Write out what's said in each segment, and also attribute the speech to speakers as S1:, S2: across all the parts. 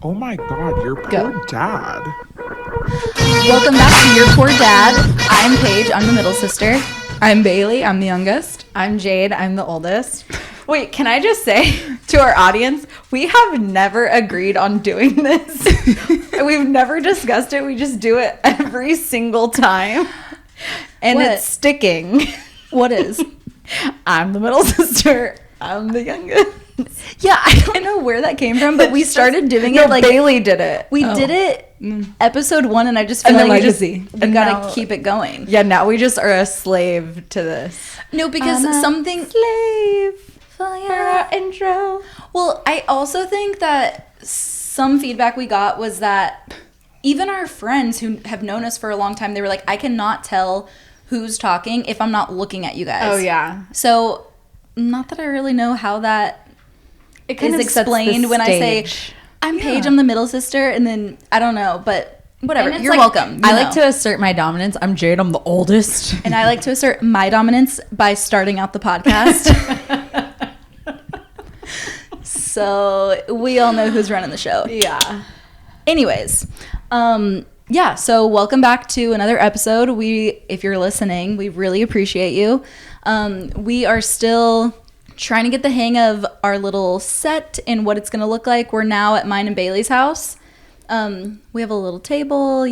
S1: Oh my god, your poor dad.
S2: Welcome back to Your Poor Dad. I'm Paige, I'm the middle sister.
S3: I'm Bailey, I'm the youngest.
S4: I'm Jade, I'm the oldest.
S2: Wait, can I just say to our audience, we have never agreed on doing this. We've never discussed it. We just do it every single time. And
S4: What?
S2: it's sticking.
S4: What is?
S2: I'm the middle sister. I'm the youngest.
S4: Yeah, I don't know where that came from, but we started doing
S2: No,
S4: it like
S2: Bailey did it.
S4: we did it episode 1, and I just feel
S3: And
S4: like
S3: the
S4: we just
S3: legacy.
S4: we
S2: And
S4: gotta
S2: now-
S4: keep it going.
S2: Yeah, now we just are a slave to this.
S4: No, because
S2: I'm a
S4: something
S2: slave
S4: for
S2: for our intro.
S4: Well, I also think that some feedback we got was that even our friends who have known us for a long time, they were like, I cannot tell who's talking if I'm not looking at you guys.
S2: Oh, yeah.
S4: So, not that I really know how that
S2: It kind
S4: is
S2: of sets the
S4: explained when I say,
S2: stage.
S4: I'm Paige, I'm the middle sister, and then, I don't know, but whatever,
S2: And it's
S4: you're
S2: like-
S4: welcome.
S2: I
S4: you
S2: like
S4: know.
S2: to assert my dominance. I'm Jade. I'm the oldest.
S4: And I like to assert my dominance by starting out the podcast. So, we all know who's running the show.
S2: Yeah.
S4: Anyways, yeah, so welcome back to another episode. If you're listening, we really appreciate you. We are still trying to get the hang of our little set and what it's going to look like. We're now at mine and Bailey's house. We have a little table,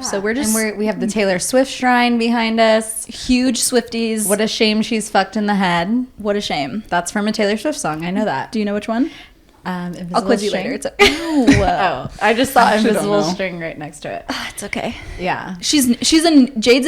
S4: so we're just
S2: And we have the Taylor Swift shrine behind us.
S4: huge Swifties.
S2: What a shame she's fucked in the head.
S4: What a shame.
S2: That's from a Taylor Swift song. I know that.
S4: Do you know which one?
S2: Invisible
S4: I'll quiz you
S2: String.
S4: later. It's okay.
S2: Oh, I just saw
S3: actually don't
S2: invisible
S3: know.
S2: string right next to it.
S4: It's okay.
S2: Yeah.
S4: Jade's a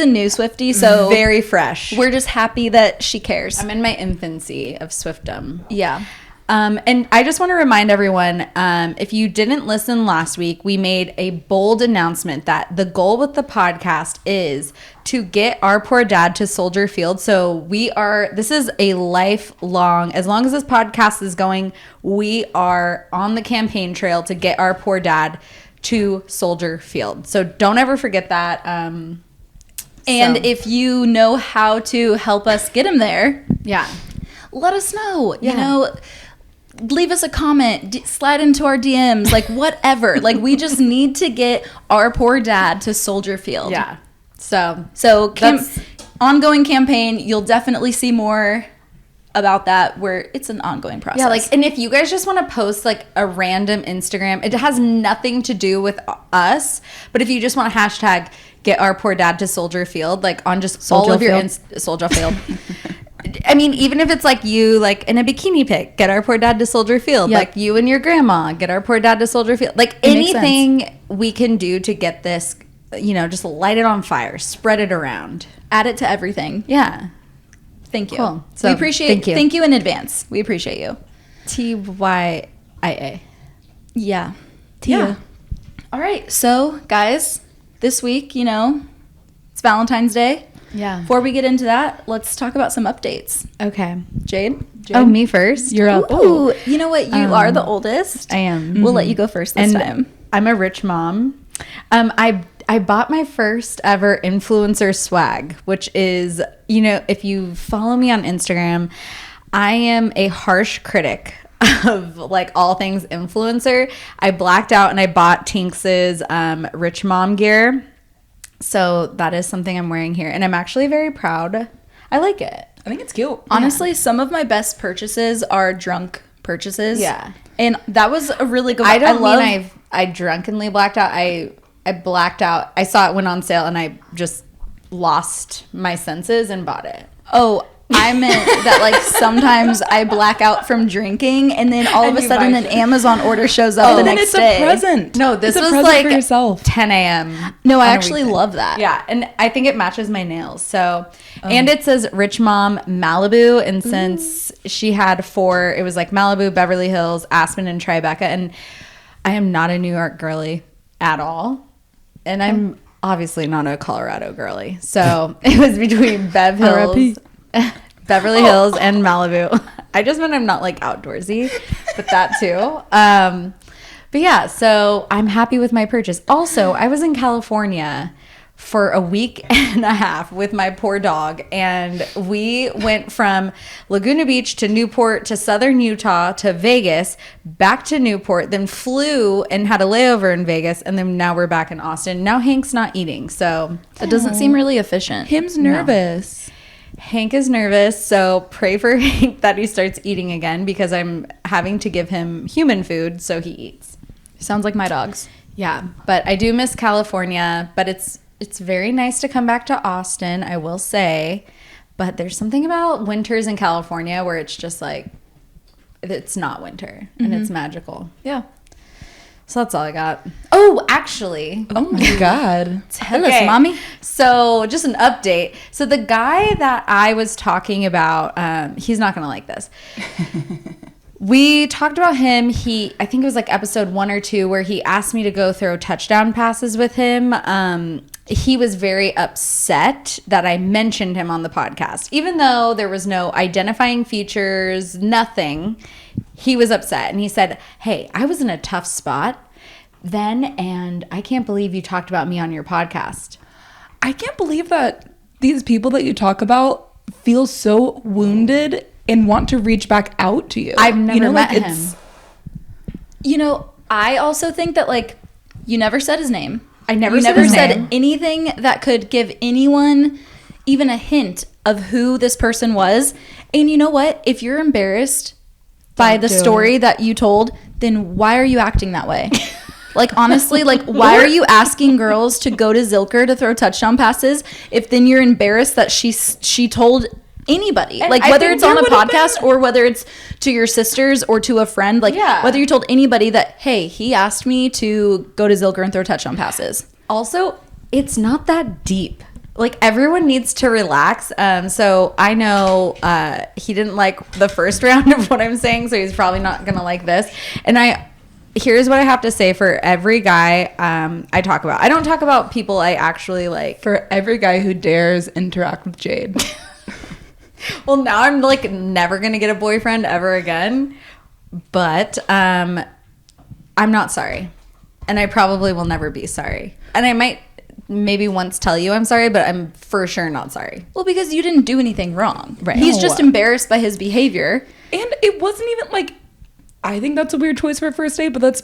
S4: new Swiftie, so
S2: Very fresh.
S4: we're just happy that she cares.
S2: I'm in my infancy of Swiftum.
S4: Yeah.
S2: And I just want to remind everyone, if you didn't listen last week, we made a bold announcement that the goal with the podcast is to get our poor dad to Soldier Field. So this is a lifelong, as long as this podcast is going, we are on the campaign trail to get our poor dad to Soldier Field. So don't ever forget that.
S4: And
S2: So-
S4: if you know how to help us get him there,
S2: Yeah.
S4: let us know.
S2: Yeah.
S4: Leave us a comment, slide into our DMs, like whatever. Like we just need to get our poor dad to Soldier Field.
S2: Yeah. So
S4: So
S2: That's-
S4: ongoing campaign, you'll definitely see more about that where it's an ongoing process.
S2: yeah, and if you guys just want to post like a random Instagram, it has nothing to do with us, but if you just want to hashtag get our poor dad to Soldier Field, like on just all of your Soldier Field. I mean, even if it's like you like in a bikini pic, get our poor dad to Soldier Field.
S4: Yep.
S2: Like you and your grandma, get our poor dad to Soldier Field. Like
S4: makes sense.
S2: anything we can do to get this, just light it on fire, spread it around.
S4: Add it to everything.
S2: Yeah.
S4: Thank you.
S2: Cool. So,
S4: We appreciate
S2: thank you.
S4: Thank you in advance. We appreciate you.
S2: TYIA.
S4: Yeah.
S2: Yeah.
S4: All right. So, guys, this week, it's Valentine's Day.
S2: Yeah.
S4: Before we get into that, let's talk about some updates.
S2: Okay.
S4: Jade?
S2: Oh, me first?
S3: You're up.
S4: Ooh, you know what? You are the oldest.
S2: I am.
S4: We'll let you go first this time.
S2: I'm a rich mom. I bought my first ever influencer swag, which is, if you follow me on Instagram, I am a harsh critic of like all things influencer. I blacked out and I bought Tinks's rich mom gear. So that is something I'm wearing here. And I'm actually very proud. I like it.
S3: I think it's cute.
S4: Honestly, some of my best purchases are drunk purchases.
S2: Yeah.
S4: And that was a really good one.
S2: I don't
S4: love,
S2: mean I drunkenly blacked out. I blacked out. I saw it went on sale and I just lost my senses and bought it.
S4: Oh, I meant that like sometimes I black out from drinking and then all of
S2: And
S4: a
S2: you
S4: sudden
S2: buy
S4: an
S2: shit.
S4: Amazon order shows up the
S3: And
S4: next
S3: it's
S4: day.
S3: a present.
S2: No, this
S3: It's a
S2: was
S3: present
S2: like
S3: for yourself.
S2: 10 a.m.
S4: No, I
S2: on a
S4: actually
S2: weekday.
S4: love that.
S2: Yeah, and I think it matches my nails. So, and it says Rich Mom Malibu, and since she had 4, it was like Malibu, Beverly Hills, Aspen, and Tribeca. And I am not a New York girly at all, and I'm obviously not a Colorado girly. So it was between Bev Hills, Beverly Hills, and Malibu. I just meant I'm not like outdoorsy, but that too. But yeah, so I'm happy with my purchase. Also, I was in California for a week and a half with my poor dog, and we went from Laguna Beach to Newport to southern Utah to Vegas, back to Newport, then flew and had a layover in Vegas, and then now we're back in Austin. Now Hank's not eating, so
S4: It doesn't seem really efficient.
S3: Him's nervous.
S2: Hank is nervous, so pray for Hank that he starts eating again, because I'm having to give him human food so he eats.
S4: Sounds like my dogs.
S2: Yeah, but I do miss California, but it's very nice to come back to Austin, I will say. But there's something about winters in California where it's just like, it's not winter and it's magical.
S4: Yeah.
S2: So that's all I got. Oh, actually.
S3: Oh my God.
S4: Tell us, mommy.
S2: So just an update. So the guy that I was talking about, he's not going to like this. We talked about him. I think it was like episode 1 or 2 where he asked me to go throw touchdown passes with him. He was very upset that I mentioned him on the podcast. Even though there was no identifying features, nothing, he was upset. And he said, hey, I was in a tough spot then, and I can't believe you talked about me on your podcast.
S3: I can't believe that these people that you talk about feel so wounded and want to reach back out to you.
S2: I've never met him.
S4: You know, I also think that, like, you never said his name.
S2: I never
S4: You
S2: said
S4: never
S2: his
S4: said
S2: name.
S4: anything that could give anyone even a hint of who this person was. And you know what? If you're embarrassed by the story that you told, then why are you acting that way? Like, honestly, like, why are you asking girls to go to Zilker to throw touchdown passes if then you're embarrassed that she told anybody?
S2: And
S4: like,
S2: I
S4: whether
S2: think
S4: it's on a
S2: there would've
S4: podcast or whether it's to your sisters or to a friend, like, whether you told anybody that, hey, he asked me to go to Zilker and throw touchdown passes.
S2: Also, it's not that deep. Like, everyone needs to relax. So I know he didn't like the first round of what I'm saying, so he's probably not going to like this. And here's what I have to say for every guy I talk about. I don't talk about people I actually like.
S3: For every guy who dares interact with Jade.
S2: Well, now I'm like never going to get a boyfriend ever again. But I'm not sorry. And I probably will never be sorry. And I might maybe once tell you I'm sorry, but I'm for sure not sorry.
S4: Well, because you didn't do anything wrong.
S2: Right.
S4: He's
S3: No.
S4: just embarrassed by his behavior.
S3: And it wasn't even like, I think that's a weird choice for a first date, but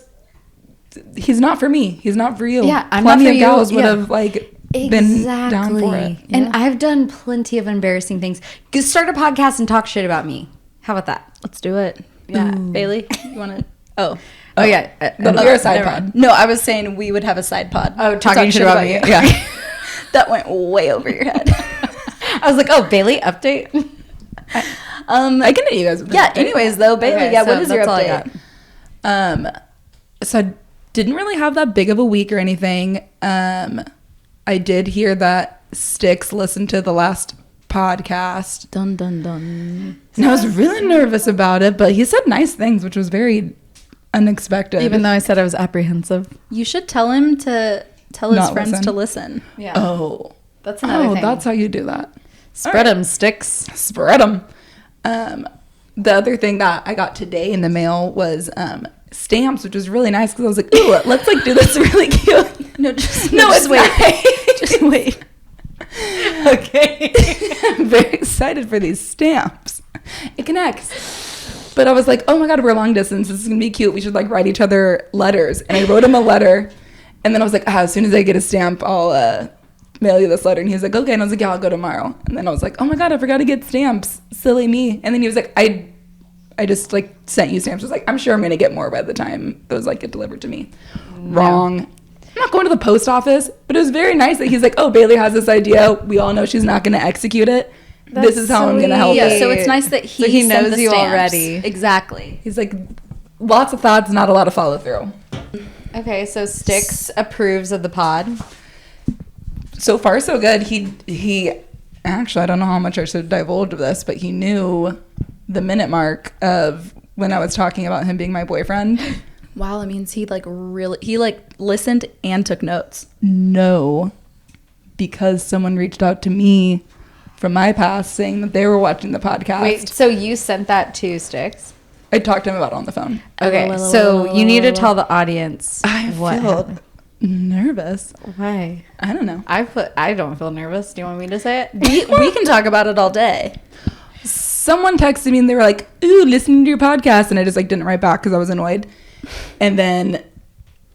S3: he's not for me. He's not for you.
S2: Yeah, I'm
S3: Plenty
S2: not for
S3: of
S2: you.
S3: gals would
S2: Yeah.
S3: have like been down for it.
S2: And I've done plenty of embarrassing things. Just start a podcast and talk shit about me. How about that?
S4: Let's do it.
S2: Yeah.
S4: Bailey, you want to? Oh,
S2: yeah.
S3: That'll be our side
S4: never
S3: pod.
S4: mind. No, I was saying we would have a side pod.
S2: Oh,
S4: to
S2: talking
S4: talk
S2: shit about me.
S4: you.
S2: Yeah.
S4: That went way over your head.
S2: I was like, oh, Bailey, update.
S3: I can hit you guys with
S4: Yeah.
S3: that.
S4: Anyways, though, Bailey,
S2: Okay,
S4: yeah.
S2: so
S4: What is your
S2: that's all I
S4: update?
S2: got.
S3: So I didn't really have that big of a week or anything. I did hear that Styx listened to the last podcast.
S4: Dun dun dun.
S3: And I was really nervous about it, but he said nice things, which was very unexpected.
S2: Even though I said I was apprehensive.
S4: You should tell him to tell his
S3: Not
S4: friends
S3: listen.
S4: to listen.
S2: Yeah.
S3: Oh.
S2: That's another thing.
S3: That's how you do that.
S2: Spread them, Sticks.
S3: Spread them. The other thing that I got today in the mail was stamps, which was really nice because I was like, ooh, let's like do this really cute.
S4: No, just
S3: It's
S4: wait.
S3: not.
S4: Just wait.
S3: Okay. I'm very excited for these stamps. It connects. But I was like, oh my God, we're long distance. This is going to be cute. We should like write each other letters. And I wrote him a letter. And then I was like, as soon as I get a stamp, I'll mail you this letter. And he was like, okay. And I was like, yeah, I'll go tomorrow. And then I was like, oh my God, I forgot to get stamps. Silly me. And then he was like, I just like sent you stamps. I was like, I'm sure I'm going to get more by the time those like get delivered to me. Wrong. I'm not going to the post office, but it was very nice that he's like, oh, Bailey has this idea. We all know she's not going to execute it. This is how I'm going to help
S4: Yeah,
S3: it.
S4: so it's nice that he,
S2: So he
S4: sent
S2: knows
S4: the
S2: you
S4: stamps.
S2: already.
S4: Exactly.
S3: He's like, lots of thoughts, not a lot of follow through.
S2: Okay, so Sticks approves of the pod.
S3: So far, so good. He actually, I don't know how much I should divulge this, but he knew the minute mark of when I was talking about him being my boyfriend.
S4: Wow, that means he listened and took notes.
S3: No, because someone reached out to me from my past saying that they were watching the podcast.
S2: Wait, so you sent that to Sticks?
S3: I talked to him about it on the phone.
S2: Okay, so you need to tell the audience what happened.
S3: Nervous.
S2: Why?
S3: I don't know.
S2: I don't feel nervous. Do you want me to say it?
S4: We can talk about it all day.
S3: Someone texted me and they were like, ooh, listening to your podcast. And I just like didn't write back because I was annoyed. And then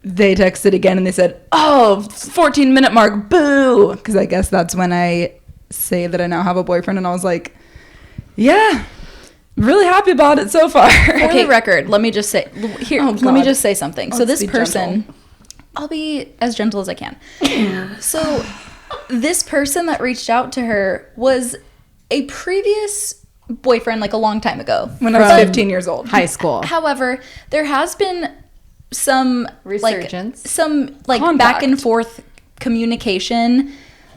S3: they texted again and they said, oh, 14-minute mark, boo. Because I guess that's when I say that I now have a boyfriend. And I was like, yeah, really happy about it so far.
S4: For the record, let me just say let me just say something. So this
S3: be
S4: person,
S3: gentle.
S4: I'll be as gentle as I can. So this person that reached out to her was a previous boyfriend like a long time ago.
S3: When I was 15 years old.
S2: High school.
S4: However, there has been some
S2: Resurgence.
S4: Back
S3: Contact.
S4: and forth communication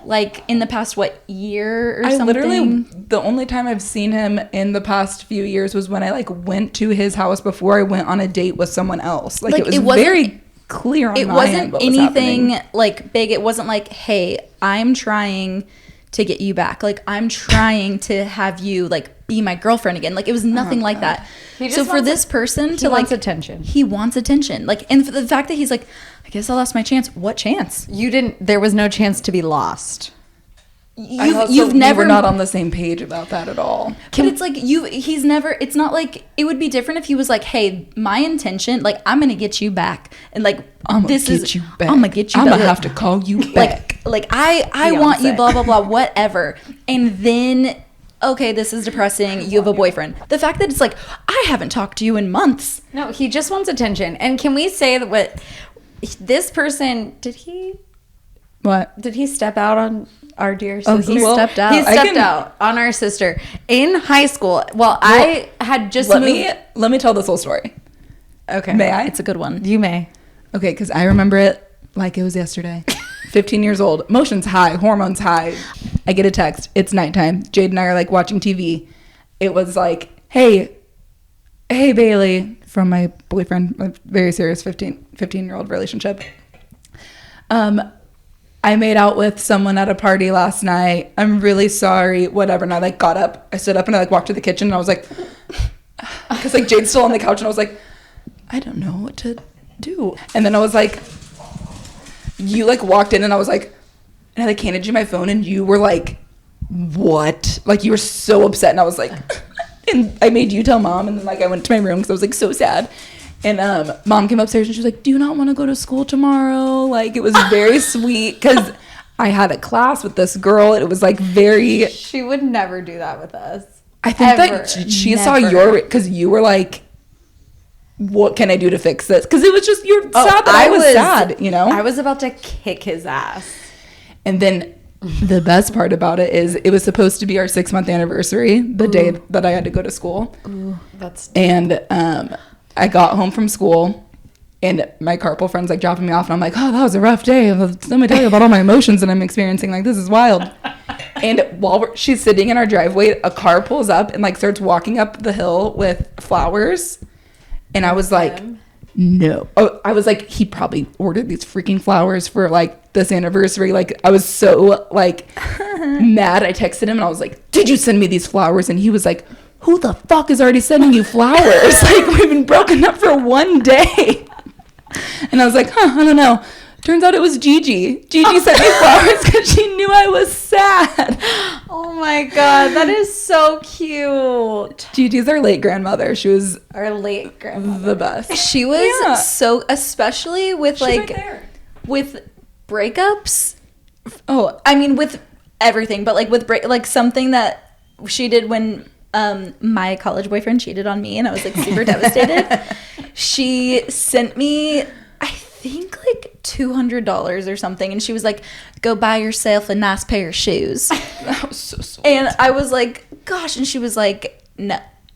S4: like in the past year or something.
S3: Literally, the only time I've seen him in the past few years was when I like went to his house before I went on a date with someone else. Like it was very clear on
S4: it
S3: my
S4: wasn't
S3: end what was
S4: anything
S3: happening.
S4: like big. It wasn't like, hey, I'm trying to get you back. Like I'm trying to have you like be my girlfriend again. Like it was nothing like that. So for this person to
S2: wants
S4: like
S2: attention.
S4: he wants attention. Like, and for the fact that he's like, I guess I lost my chance. What chance?
S2: There was no chance to be lost.
S4: You've never
S3: We're not on the same page about that at all.
S4: But it's like he's never, it's not like, it would be different if he was like, hey, my intention, like I'm gonna get you back. And like,
S3: I'm gonna get you back.
S4: I'm gonna get you
S3: I'm
S4: back.
S3: gonna have to call you back.
S4: Like I want you,
S3: Beyonce.
S4: blah, blah, blah, whatever. And then, okay, this is depressing. You have a boyfriend. The fact that it's like, I haven't talked to you in months.
S2: No, he just wants attention. And can we say that what this person did he step out on our dear sister?
S4: He stepped out.
S2: He
S4: I
S2: stepped out on our sister in high school. Well, I had just moved.
S3: Let me tell this whole story.
S2: Okay.
S3: May I?
S4: It's a good one.
S2: You may.
S3: Okay, because I remember it like it was yesterday. 15 years old, emotions high, hormones high. I get a text. It's nighttime. Jade and I are like watching TV. It was like, hey Bailey, from my boyfriend, a very serious 15-year-old relationship. I made out with someone at a party last night. I'm really sorry, whatever. And I like got up. I stood up and I like walked to the kitchen and I was like, because like Jade's still on the couch and I was like, I don't know what to do. And then I was like, you like walked in and I was like, and I like handed you my phone and you were like, what? Like you were so upset and I was like, and I made you tell mom and then like I went to my room because I was like so sad. And mom came upstairs and she was like, do you not want to go to school tomorrow? Like it was very sweet because I had a class with this girl. It was like very.
S2: She would never do that with us.
S3: I think
S2: Ever.
S3: that she saw your, because you were like, what can I do to fix this? Because it was just, you're sad that I was sad, you know?
S2: I was about to kick his ass.
S3: And then the best part about it is it was supposed to be our 6-month anniversary, the day that I had to go to school.
S2: Ooh, that's.
S3: And I got home from school and my carpool friend's like dropping me off and I'm like, oh, that was a rough day. Let me tell you about all my emotions that I'm experiencing. Like, this is wild. And while she's sitting in our driveway, a car pulls up and like starts walking up the hill with flowers. And I was like, no. Oh, I was like, he probably ordered these freaking flowers for like this anniversary. Like I was so like mad. I texted him and I was like, did you send me these flowers? And he was like, who the fuck is already sending you flowers? Like we've been broken up for one day. And I was like, I don't know. Turns out it was Gigi. Gigi sent me flowers because she knew I was sad.
S2: Oh my god, that is so cute.
S3: Gigi's our late grandmother. She was
S2: Our late grandmother.
S3: the best.
S4: She was so, especially with
S3: She's
S4: like
S3: right there.
S4: with breakups. Oh, I mean with everything, but like with like something that she did when my college boyfriend cheated on me and I was like super devastated. She sent me, I think like $200 or something, and she was like, go buy yourself a nice pair of shoes.
S3: That was so sweet.
S4: And I was like, gosh. And she was like,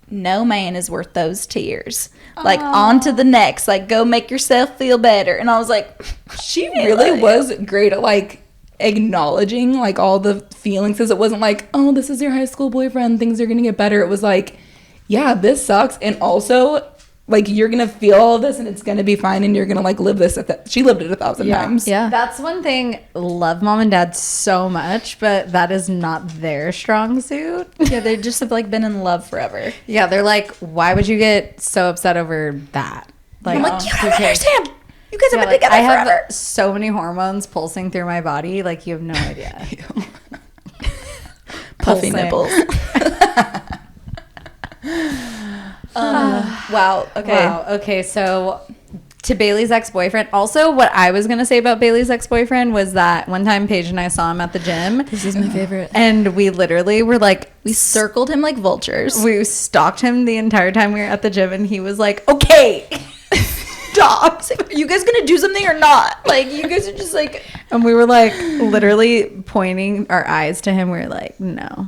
S4: no man is worth those tears. Like, on to the next. Like, go make yourself feel better. And I was like,
S3: She really was great at like acknowledging like all the feelings, because it wasn't like, oh, this is your high school boyfriend, things are gonna get better. It was like, yeah, this sucks, and also like you're gonna feel all this and it's gonna be fine and you're gonna like live this. She lived it 1,000 times.
S4: Yeah.
S2: That's one thing. Love mom and dad so much, but that is not their strong suit.
S4: Yeah, they just have like been in love forever.
S2: Yeah, they're like, why would you get so upset over that? Like,
S4: I'm like, you don't understand. You guys have been
S2: like,
S4: together
S2: I
S4: forever.
S2: have so many hormones pulsing through my body. Like, you have no idea.
S4: Puffy
S2: Pulsing.
S4: nipples. Wow. Okay.
S2: Wow. Okay. So to Bailey's ex-boyfriend. Also, what I was going to say about Bailey's ex-boyfriend was that one time Paige and I saw him at the gym.
S4: This is my favorite.
S2: And we literally were like,
S4: We circled him like vultures.
S2: we stalked him the entire time we were at the gym. And he was like, okay, stop.
S4: He's like, are you guys gonna do something or not? Like, you guys are just like.
S2: And we were like literally pointing our eyes to him. We were like, no.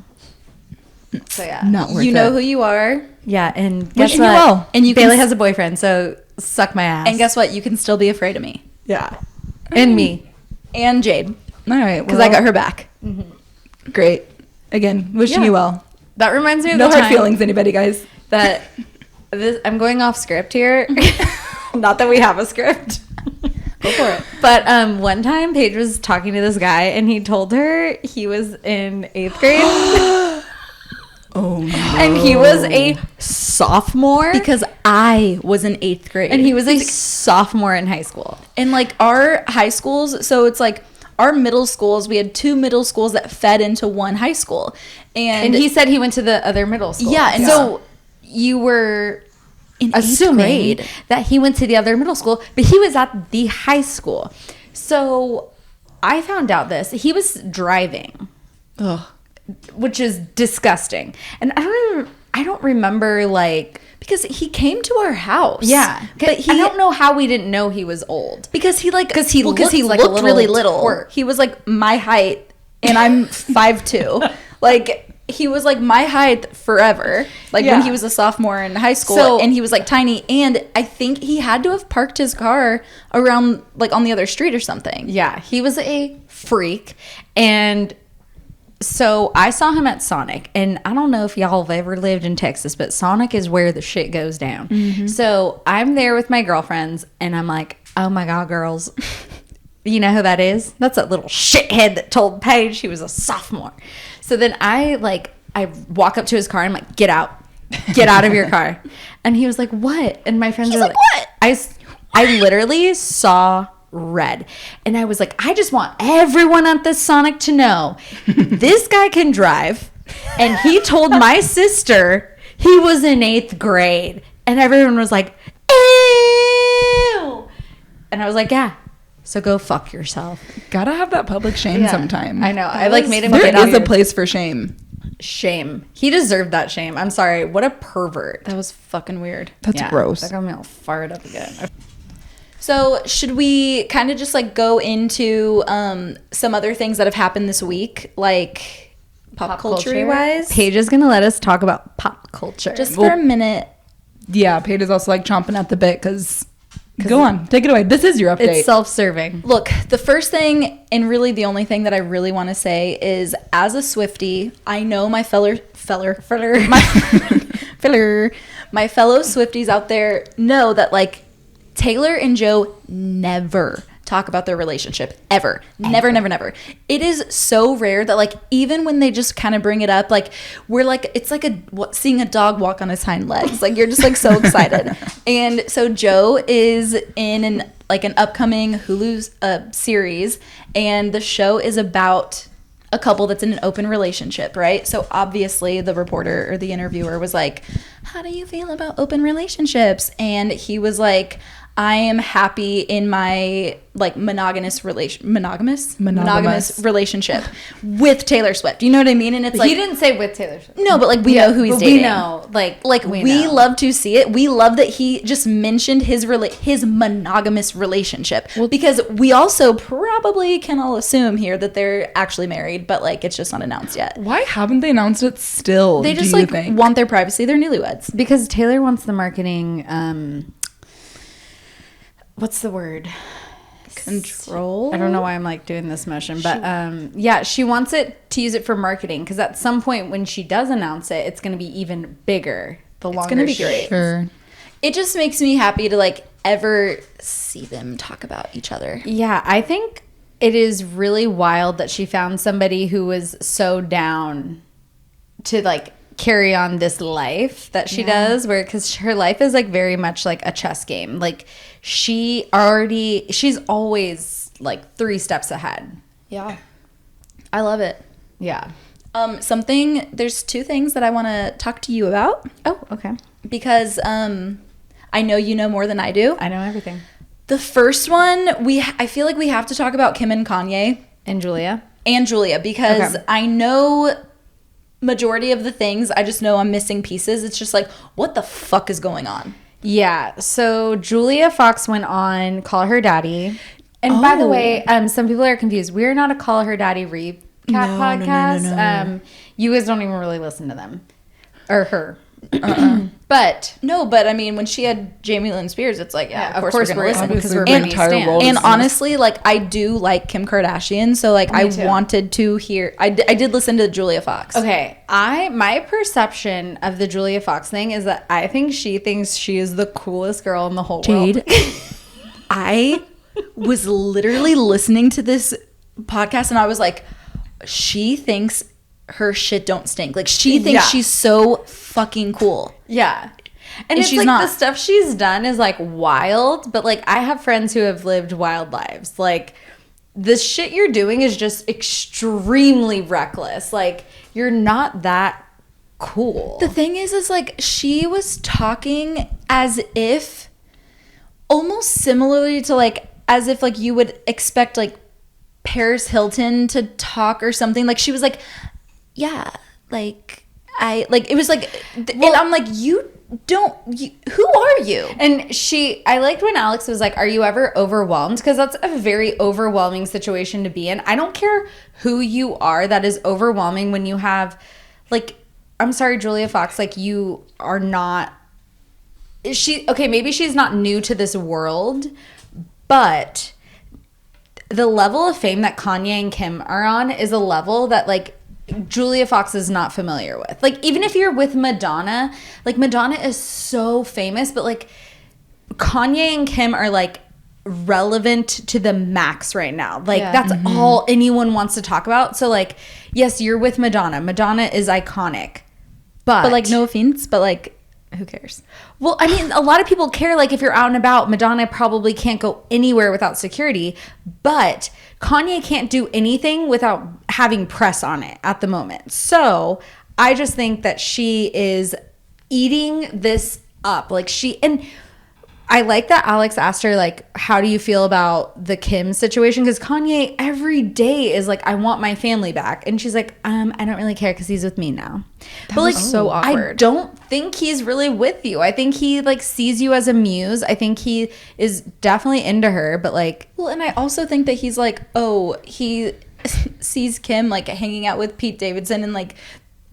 S2: So yeah.
S3: Not worth
S4: You know
S3: it.
S4: who you are.
S2: Yeah. And guess
S4: Wishing you
S2: what?
S4: well. And you can
S2: Bailey
S4: s-
S2: has a boyfriend. So suck my ass.
S4: And guess what? You can still be afraid of me.
S2: Yeah. And me.
S4: And Jade.
S3: All right.
S4: Because I got her back.
S3: Great. Again, wishing
S2: Yeah.
S3: you well.
S2: That reminds me of
S3: No
S2: the
S3: hard
S2: time
S3: feelings, anybody, guys.
S2: that I'm going off script here. Not that we have a script.
S4: Go for it.
S2: But one time Paige was talking to this guy and he told her he was in 8th grade
S3: Oh, no.
S2: and he was a sophomore
S4: Because I was in 8th grade.
S2: and he was a sophomore in high school.
S4: And like our high schools, so it's like our middle schools, we had 2 middle schools that fed into one high school.
S2: And he said he went to the other middle school.
S4: Yeah, and
S2: so you were
S4: in 8th
S2: assuming
S4: grade.
S2: that he went to the other middle school, but he was at the high school. So I found out this. He was driving,
S3: Ugh.
S2: which is disgusting. And I don't remember like
S4: because he came to our house.
S2: yeah.
S4: But he
S2: I don't know how we didn't know he was old.
S4: because he like
S2: Because he
S4: looked
S2: looked like a
S4: looked
S2: little
S4: really little.
S2: twerp.
S4: He was like my height and I'm 5'2". Like he was like my height forever. Like when
S2: Yeah.
S4: he was a sophomore in high school
S2: So-
S4: and he was like tiny and I think he had to have parked his car around like on the other street or something.
S2: Yeah, he was a freak. And so I saw him at Sonic. And I don't know if y'all have ever lived in Texas, but Sonic is where the shit goes down. So I'm there with my girlfriends and I'm like, oh my God, girls. You know who that is? That's that little shithead that told Paige she was a sophomore. So then I walk up to his car and I'm like, get out of your car. And he was like, what? And my friends
S4: He's
S2: are
S4: like,
S2: like,
S4: what?
S2: I literally saw red. And I was like, I just want everyone at this Sonic to know this guy can drive. And he told my sister he was in 8th grade. And everyone was like, ew. And I was like, yeah. So go fuck yourself.
S3: Gotta have that public shame
S2: Yeah.
S3: sometime.
S2: I know. I like made him
S3: There
S2: get out
S3: is a
S2: here.
S3: place for shame.
S2: Shame. He deserved that shame. I'm sorry. What a pervert.
S4: That was fucking weird.
S3: That's
S2: Yeah,
S3: gross.
S2: That got me all fired up again.
S4: So should we kind of just like go into some other things that have happened this week, like pop culture wise?
S2: Paige is gonna let us talk about pop culture.
S4: Just for a minute.
S3: Yeah, Paige is also like chomping at the bit because. Go on, take it away. This is your update.
S2: it's self-serving.
S4: Look, the first thing and really the only thing that I really want to say is as a Swiftie, I know my my fellow Swifties out there know that like Taylor and Joe never talk about their relationship ever. Never. It is so rare that like even when they just kind of bring it up, like we're like it's like seeing a dog walk on his hind legs. Like you're just like so excited. And so Joe is in an upcoming Hulu series, and the show is about a couple that's in an open relationship, right? So obviously the reporter or the interviewer was like, how do you feel about open relationships? And he was like, I am happy in my like monogamous relationship with Taylor Swift. You know what I mean? And it's like
S2: he didn't say with Taylor Swift.
S4: no, but like we know who he's
S2: but
S4: dating.
S2: We know, like
S4: we
S2: know.
S4: love to see it. We love that he just mentioned his monogamous relationship because we also probably can all assume here that they're actually married, but like it's just not announced yet.
S3: Why haven't they announced it still?
S4: They just
S3: do you
S4: like
S3: think?
S4: want their privacy. They're newlyweds.
S2: because Taylor wants the marketing. What's the word?
S4: Control.
S2: I don't know why I'm like doing this motion, but yeah, she wants it to use it for marketing because at some point when she does announce it, it's going to be even bigger. The longer
S4: gonna be
S2: she
S4: great.
S2: waits.
S3: Sure.
S4: It just makes me happy to like ever see them talk about each other.
S2: Yeah, I think it is really wild that she found somebody who was so down to like carry on this life that she does, where because her life is like very much like a chess game. Like she's always like 3 steps ahead.
S4: Yeah. I love it.
S2: Yeah.
S4: There's 2 things that I want to talk to you about.
S2: Oh, okay.
S4: Because I know you know more than I do.
S2: I know everything.
S4: The first one, I feel like we have to talk about Kim and Kanye.
S2: And Julia.
S4: Because I know majority of the things. I just know I'm missing pieces. It's just like, what the fuck is going on?
S2: Yeah. So Julia Fox went on Call Her Daddy. And by the way, some people are confused. We're not a Call Her Daddy recap podcast.
S4: No.
S2: You guys don't even really listen to them. Or her. But
S4: I mean, when she had Jamie Lynn Spears, it's like, of course we're gonna listen
S2: because we're
S3: Obviously,
S2: Britney
S3: the entire
S2: stans.
S3: world
S4: And honestly, like, I do like Kim Kardashian, so like I
S2: too.
S4: wanted to hear. I did listen to Julia Fox.
S2: Okay, my perception of the Julia Fox thing is that I think she thinks she is the coolest girl in the whole world.
S4: I was literally listening to this podcast and I was like, she thinks her shit don't stink. Like, she thinks she's so fucking cool.
S2: Yeah. And it's
S4: she's
S2: like
S4: not.
S2: the stuff she's done is like wild, but like I have friends who have lived wild lives. Like the shit you're doing is just extremely reckless. Like you're not that cool.
S4: The thing is like she was talking as if almost similarly to like as if like you would expect like Paris Hilton to talk or something. Like she was like, yeah, like I like it was like and I'm like, who are you?
S2: And I liked when Alex was like, are you ever overwhelmed? Because that's a very overwhelming situation to be in. I don't care who you are, that is overwhelming when you have, like, I'm sorry, Julia Fox, like, you are not, maybe she's not new to this world, but the level of fame that Kanye and Kim are on is a level that, like, Julia Fox is not familiar with. Like, even if you're with Madonna, like, Madonna is so famous, but, like, Kanye and Kim are, like, relevant to the max right now. Like, that's all anyone wants to talk about. So, like, yes, you're with Madonna. Madonna is iconic. But
S4: like, no offense, but, like, who cares?
S2: Well, I mean, a lot of people care. Like, if you're out and about, Madonna probably can't go anywhere without security. But Kanye can't do anything without having press on it at the moment. So I just think that she is eating this up. Like, and I like that Alex asked her, like, how do you feel about the Kim situation? Because Kanye every day is like, I want my family back. And she's like, I don't really care because he's with me now. But, like,
S4: so awkward.
S2: I don't think he's really with you. I think he, like, sees you as a muse. I think he is definitely into her. But, like...
S4: Well, and I also think that he's like, oh, he sees Kim, like, hanging out with Pete Davidson. And, like,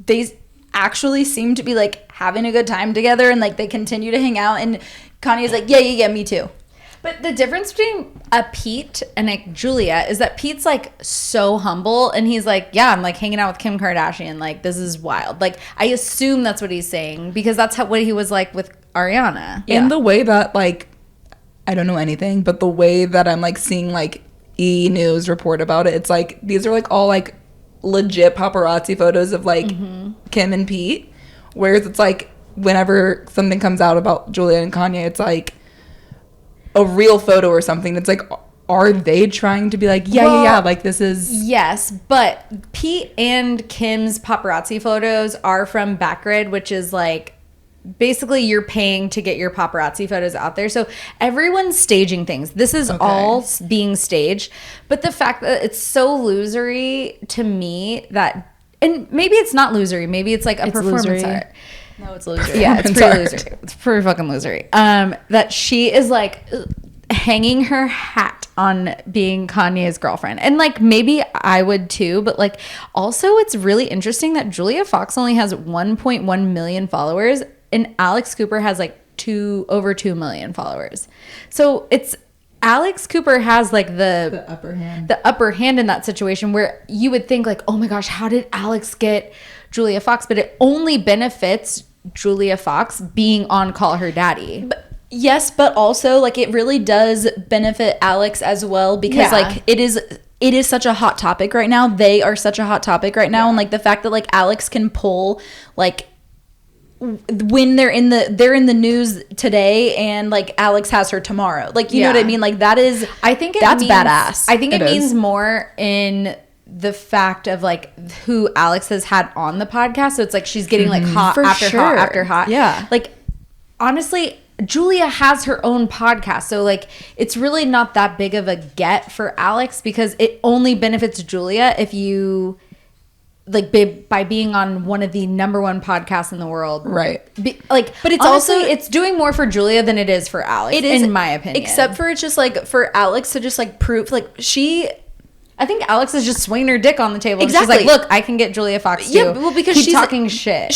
S4: they actually seem to be, like, having a good time together. And, like, they continue to hang out. And Kanye's like, yeah, me too.
S2: But the difference between a Pete and a Julia is that Pete's, like, so humble. And he's like, yeah, I'm, like, hanging out with Kim Kardashian. Like, this is wild. Like, I assume that's what he's saying. Because that's what he was like with Ariana.
S3: In the way that, like, I don't know anything, but the way that I'm, like, seeing, like, E! News report about it, it's, like, these are, like, all, like, legit paparazzi photos of, like, Kim and Pete. Whereas it's, like, whenever something comes out about Julia and Kanye, it's, like, a real photo or something. It's like, are they trying to be like, yeah, like, this is...
S2: Yes, but Pete and Kim's paparazzi photos are from Backgrid, which is, like, basically you're paying to get your paparazzi photos out there. So everyone's staging things. This is all being staged. But the fact that it's so losery to me that... And maybe it's not losery. Maybe it's, like, a performance
S4: losery.
S2: art.
S4: No, it's loser.
S2: Yeah, it's pretty losery. It's pretty fucking losery. That she is, like, hanging her hat on being Kanye's girlfriend. And, like, maybe I would too, but, like, also it's really interesting that Julia Fox only has 1.1 million followers and Alex Cooper has, like, over 2 million followers. So it's Alex Cooper has, like, the upper hand in that situation, where you would think, like, oh my gosh, how did Alex get Julia Fox? But it only benefits Julia Fox being on Call Her Daddy.
S4: Yes, but also, like, it really does benefit Alex as well, because like it is such a hot topic right now. They are such a hot topic right now, and, like, the fact that, like, Alex can pull, like, when they're in the news today and like Alex has her tomorrow. Like, you know what I mean? Like that is,
S2: I think
S4: that's badass.
S2: I think it
S3: It
S2: means
S3: is.
S2: more in the fact of like who Alex has had on the podcast. So it's like she's getting like hot
S4: For
S2: after
S4: sure.
S2: hot after hot.
S4: Yeah.
S2: Like honestly, Julia has her own podcast. So like it's really not that big of a get for Alex because it only benefits Julia if you like by being on one of the number one podcasts in the world.
S3: Right.
S2: But it's
S4: honestly,
S2: also it's doing more for Julia than it is for Alex.
S4: it is,
S2: in my opinion.
S4: Except for it's just like for Alex to just like prove like
S2: I think Alex is just swinging her dick on the table.
S4: Exactly.
S2: She's like, look, I can get Julia Fox too.
S4: Yeah, well, because
S2: Keep
S4: she's
S2: talking shit.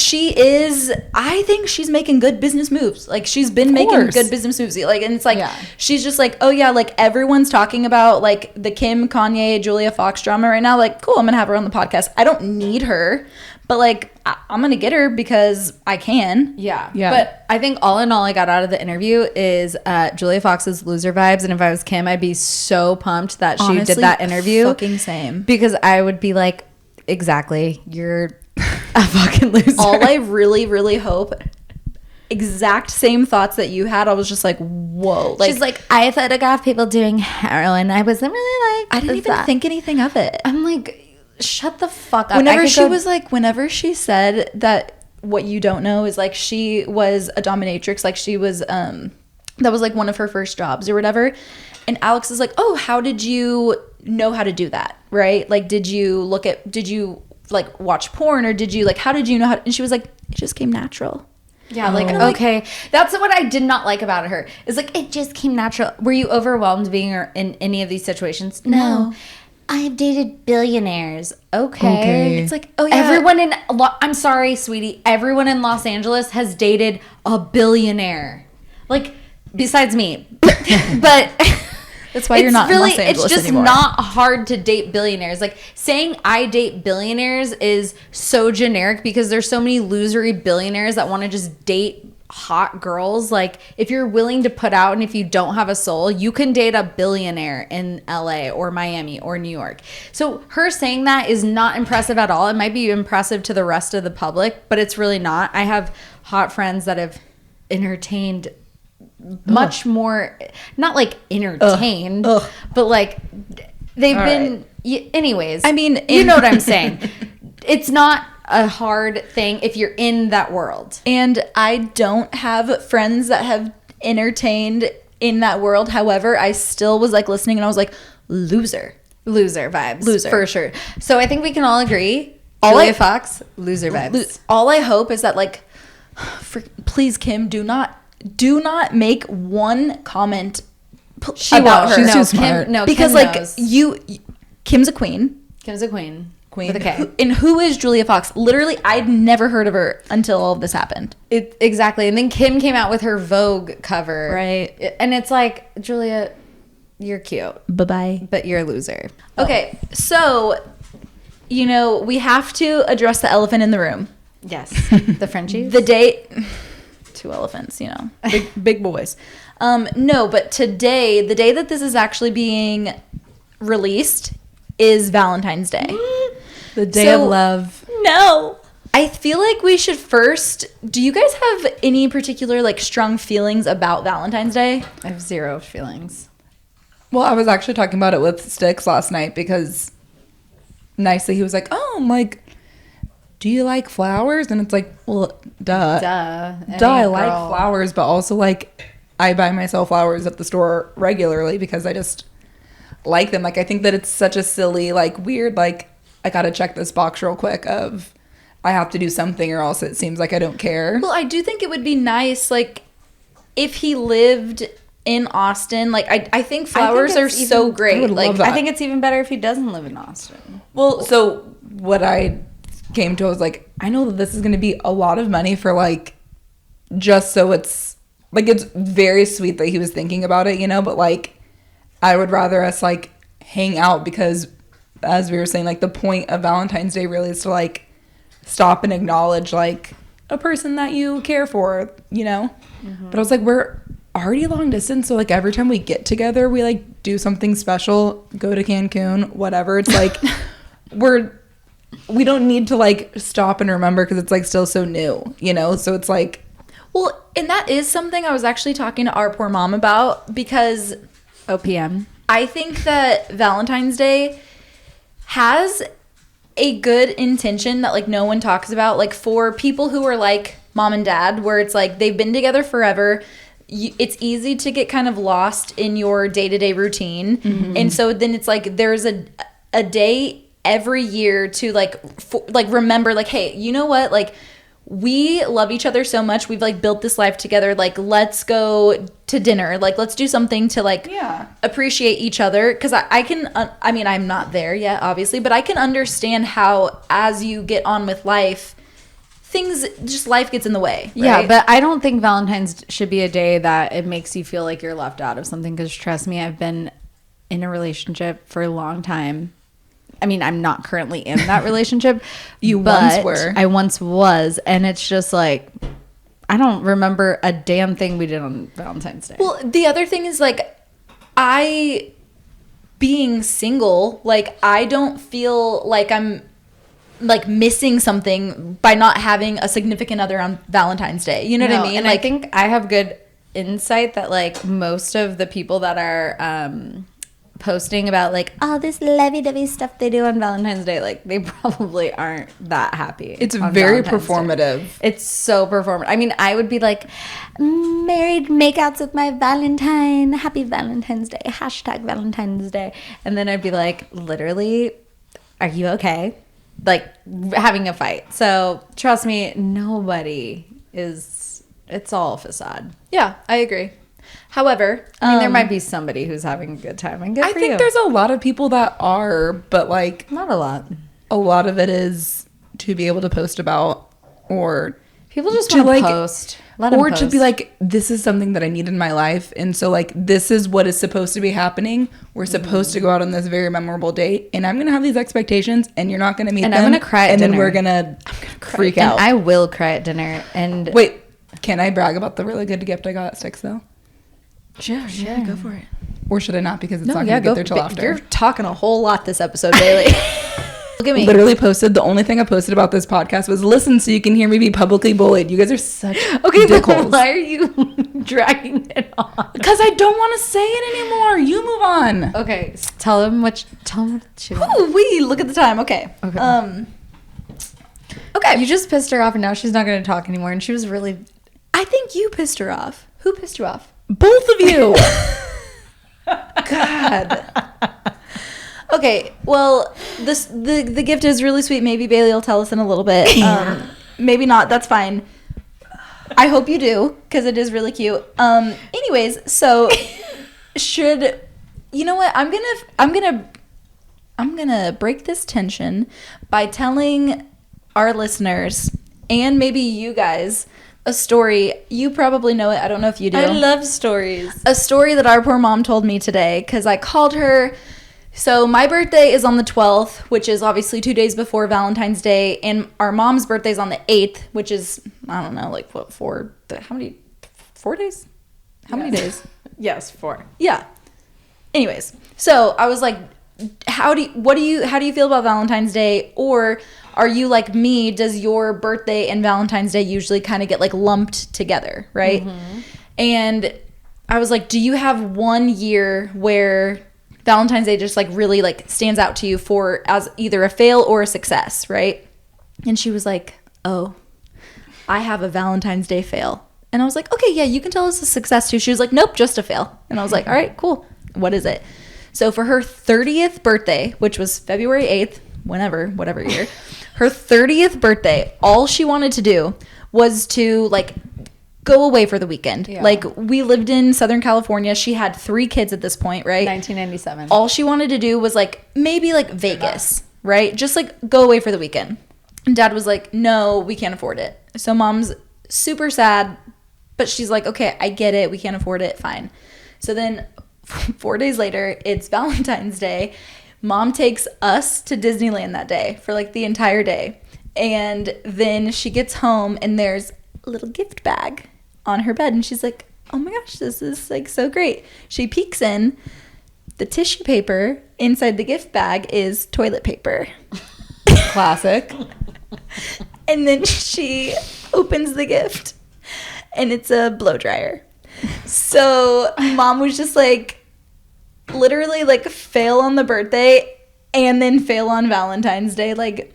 S4: I think she's making good business moves. Like she's been making
S3: course.
S4: good business moves. Like, and it's like,
S2: Yeah.
S4: she's just like, oh yeah, like everyone's talking about like the Kim, Kanye, Julia Fox drama right now. Like, cool, I'm gonna have her on the podcast. I don't need her, but like, I'm gonna get her because I can.
S2: Yeah.
S3: Yeah.
S2: But I think all in all I got out of the interview is Julia Fox's loser vibes. And if I was Kim, I'd be so pumped that she
S4: Honestly,
S2: did that interview.
S4: fucking same.
S2: Because I would be like, exactly, you're a fucking loser.
S4: All I really, really hope, exact same thoughts that you had. I was just like, whoa. Like,
S2: She's like, I photograph people doing heroin. I wasn't really like,
S4: I didn't even think anything of it.
S2: I'm like, shut the fuck up.
S4: Whenever
S2: I could
S4: she
S2: go-
S4: was like, whenever she said that, what you don't know is like she was a dominatrix, like she was that was like one of her first jobs or whatever. And Alex is like, oh, how did you know how to do that, right? Like, did you like watch porn, or did you like, how did you know how? And she was like, it just came natural.
S2: Yeah, like,
S4: And I'm like-
S2: okay. That's what I did not like about her. Is like, it just came natural. Were you overwhelmed being in any of these situations? No. I've dated billionaires. Okay.
S3: It's
S4: like, oh yeah.
S2: Everyone in, I'm sorry, sweetie. Everyone in Los Angeles has dated a billionaire. Like, besides me. But
S4: That's why you're not in Los Angeles
S2: It's just
S4: anymore.
S2: not hard to date billionaires. Like, saying I date billionaires is so generic because there's so many losery billionaires that want to just date hot girls. Like, if you're willing to put out and if you don't have a soul, you can date a billionaire in LA or Miami or New York. So her saying that is not impressive at all. It might be impressive to the rest of the public, but it's really not. I have hot friends that have entertained much more, not like entertained, but like they've been anyways.
S4: I mean,
S2: you know what I'm saying. It's not a hard thing if you're in that world.
S4: And I don't have friends that have entertained in that world. However, I still was like listening and I was like, loser
S2: Vibes.
S4: Loser.
S2: For sure. So I think we can all agree.
S4: All
S2: Julia
S4: I-
S2: Fox, loser vibes.
S4: All I hope is that like, please, Kim, do not make one comment about her.
S3: She's too smart.
S4: Because
S2: Kim
S4: like
S2: knows.
S4: Kim's a queen.
S2: Kim's a queen. With a K.
S4: And who is Julia Fox? Literally, I'd never heard of her until all of this happened.
S2: Exactly. And then Kim came out with her Vogue cover.
S4: Right.
S2: And it's like, Julia, you're cute,
S4: Bye-bye.
S2: but you're a loser.
S4: Okay, so, we have to address the elephant in the room.
S2: Yes. The Frenchies.
S4: The day... Two elephants, big boys. No, but today, the day that this is actually being released is Valentine's Day.
S3: The day of
S4: So-
S3: love.
S4: No. I feel like we should first... Do you guys have any particular, like, strong feelings about Valentine's Day?
S2: I have zero feelings.
S3: Well, I was actually talking about it with Sticks last night because nicely he was like, oh, I'm like, do you like flowers? And it's like, well, duh.
S2: Duh.
S3: I like flowers, but also like I buy myself flowers at the store regularly because I just like them. Like, I think that it's such a silly, like, weird, like, I gotta check this box real quick of I have to do something or else it seems like I don't care.
S4: Well, I do think it would be nice, like, if he lived in Austin. Like, I think flowers are
S2: it's
S4: so
S2: even-
S4: great.
S3: I would
S4: Like,
S3: love that.
S2: I think it's even better if he doesn't live in Austin.
S3: Well, so what I came to was like, I know that this is going to be a lot of money for like, just so it's like, it's very sweet that he was thinking about it, but like, I would rather us like hang out because as we were saying, like the point of Valentine's Day really is to like stop and acknowledge like a person that you care for, But I was like, we're already long distance, so like every time we get together, we like do something special, go to Cancun, whatever. It's like we're we don't need to like stop and remember because it's like still so new, you know? So it's like,
S4: Well, and that is something I was actually talking to our poor mom about, because
S2: OPM.
S4: I think that Valentine's Day has a good intention that like no one talks about, like for people who are like mom and dad, where it's like they've been together forever. It's easy to get kind of lost in your day-to-day routine. And so then it's like there's a day every year to like remember, like, hey, you know what, like we love each other so much, we've like built this life together, like let's go to dinner, like let's do something to like appreciate each other. Because I can I mean, I'm not there yet obviously, but I can understand how as you get on with life, things just life gets in the way, right?
S2: Yeah, but I don't think Valentine's should be a day that it makes you feel like you're left out of something, because trust me, I've been in a relationship for a long time. I mean, I'm not currently in that relationship.
S3: once were.
S2: I once was, and it's just like I don't remember a damn thing we did on Valentine's Day.
S4: Well, the other thing is like I being single, like I don't feel like I'm like missing something by not having a significant other on Valentine's Day. You know what I mean?
S2: And
S4: like,
S2: I think I have good insight that like most of the people that are posting about like all this lovey-dovey stuff they do on Valentine's Day, like they probably aren't that happy.
S3: it's
S2: on
S3: very
S2: Valentine's Day.
S3: performative.
S2: It's so performative. I mean, I would be like, married makeouts with my Valentine, happy Valentine's Day, hashtag Valentine's Day. And then I'd be like, literally, are you okay? Like having a fight. So trust me, nobody is, it's all facade.
S4: yeah, I agree. However,
S2: I mean, there might be somebody who's having a good time, and good
S3: I
S2: for
S3: think
S2: you.
S3: there's a lot of people that are, but like
S2: Not a lot.
S3: a lot of it is to be able to post about, or
S2: People just
S3: to,
S2: want to
S3: like,
S2: post. Let 'em
S3: or to be
S2: post.
S3: like, this is something that I need in my life, and so like this is what is supposed to be happening. We're supposed to go out on this very memorable date, and I'm gonna have these expectations, and you're not gonna meet
S2: And
S3: them.
S2: I'm gonna cry at
S3: and then
S2: dinner.
S3: we're gonna freak
S2: And
S3: out.
S2: I will cry at dinner. And
S3: Wait, can I brag about the really good gift I got at Sticks though,
S4: sure, go for it.
S3: or should I not, because it's not gonna get there till after?
S4: You're talking a whole lot this episode, Bailey. Look at me.
S3: Literally posted, the only thing I posted about this podcast was listen so you can hear me be publicly bullied. You guys are such
S2: okay, but
S3: dickholes.
S2: why are you dragging it on?
S3: Because I don't want to say it anymore. You move on.
S2: Okay, tell them what she wants.
S4: Ooh, wee, look at the time. Okay.
S2: Okay.
S4: Okay.
S2: You just pissed her off, and now she's not going to talk anymore. And she was really.
S4: I think you pissed her off. Who pissed you off?
S3: Both of you.
S4: God. Okay, well, the gift is really sweet. Maybe Bailey will tell us in a little bit. Maybe not. That's fine. I hope you do, because it is really cute. Anyways, so should you know what? I'm gonna break this tension by telling our listeners and maybe you guys a story. You probably know it. I don't know if you do.
S2: I love stories.
S4: A story that our poor mom told me today, because I called her. So my birthday is on the 12th, which is obviously 2 days before Valentine's Day, and our mom's birthday is on the 8th, which is, I don't know, like what, 4 days? How many days?
S2: Yes, 4.
S4: Yeah. Anyways, so I was like, how do you feel about Valentine's Day? Or are you like me? Does your birthday and Valentine's Day usually kind of get like lumped together, right? Mm-hmm. And I was like, do you have 1 year where Valentine's Day just like really like stands out to you for as either a fail or a success, right? And she was like, oh, I have a Valentine's Day fail. And I was like, okay, yeah, you can tell us a success too. She was like, nope, just a fail. And I was like, all right, cool. What is it? So for her 30th birthday, which was February 8th, whatever year, her 30th birthday, all she wanted to do was to like go away for the weekend. Yeah. Like we lived in Southern California. She had 3 kids at this point, right?
S2: 1997.
S4: All she wanted to do was like maybe like Vegas, right? Just like go away for the weekend. And Dad was like, no, we can't afford it. So Mom's super sad, but she's like, okay, I get it. We can't afford it. Fine. So then 4 days later, it's Valentine's Day. Mom takes us to Disneyland that day for like the entire day. And then she gets home and there's a little gift bag on her bed. And she's like, oh my gosh, this is like so great. She peeks in. The tissue paper inside the gift bag is toilet paper.
S3: Classic.
S4: And then she opens the gift, and it's a blow dryer. So mom was just like, literally like fail on the birthday and then fail on Valentine's Day. Like,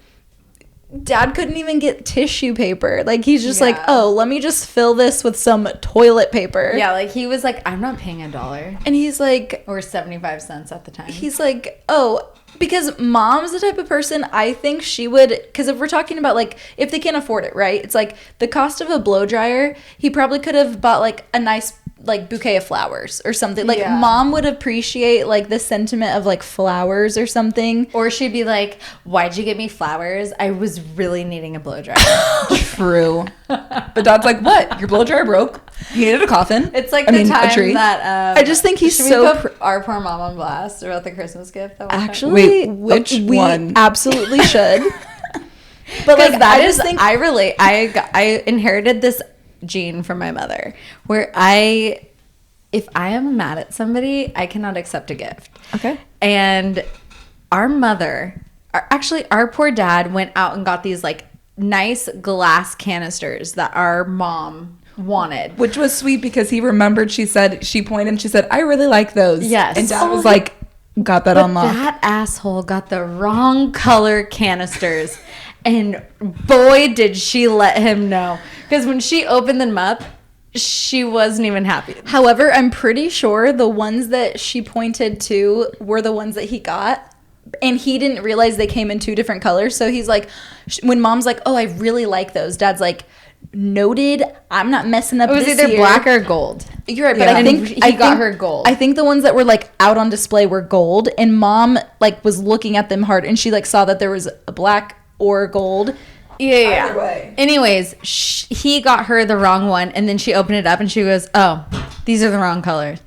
S4: dad couldn't even get tissue paper. Like, he's just like, oh, let me just fill this with some toilet paper.
S2: Yeah, like he was like, I'm not paying $1.
S4: And he's like,
S2: Or 75 cents at the time.
S4: he's like, oh, because mom's the type of person, I think she would, because if we're talking about like, if they can't afford it, right? It's like the cost of a blow dryer, he probably could have bought like a nice like bouquet of flowers or something. Like, mom would appreciate like the sentiment of like flowers or something.
S2: Or she'd be like, why'd you get me flowers? I was really needing a blow dryer.
S3: True. But dad's like, what? Your blow dryer broke? You needed a coffin?
S2: It's like
S3: I
S2: the
S3: mean, a
S2: time
S3: tree.
S2: that
S4: I just think he's
S2: should
S4: so
S2: we put our poor mom on blast about the Christmas gift that one time?
S4: Actually,
S3: Wait, which
S4: we
S3: one?
S4: absolutely should. But like,
S2: That
S4: I
S2: is,
S4: just think
S2: I relate. I inherited this gene from my mother, where if I am mad at somebody, I cannot accept a gift.
S3: Okay.
S2: And our mother, our poor dad went out and got these like nice glass canisters that our mom wanted.
S3: Which was sweet because he remembered, she pointed and she said, I really like those.
S2: Yes.
S3: And dad was like, got that
S2: But
S3: on lock.
S2: that asshole got the wrong color canisters. And boy, did she let him know. Because when she opened them up, she wasn't even happy.
S4: However, I'm pretty sure the ones that she pointed to were the ones that he got. And he didn't realize they came in 2 different colors. So he's like, when mom's like, oh, I really like those, dad's like, noted, I'm not messing up
S2: It was
S4: this
S2: either
S4: year.
S2: black or gold.
S4: You're right, but
S3: Yeah.
S4: I think
S2: He got her gold.
S4: I think the ones that were like out on display were gold, and mom like was looking at them hard, and she like saw that there was a black or gold.
S2: Yeah.
S3: Either way.
S2: Anyways, he got her the wrong one, and then she opened it up, and she goes, "Oh, these are the wrong colors."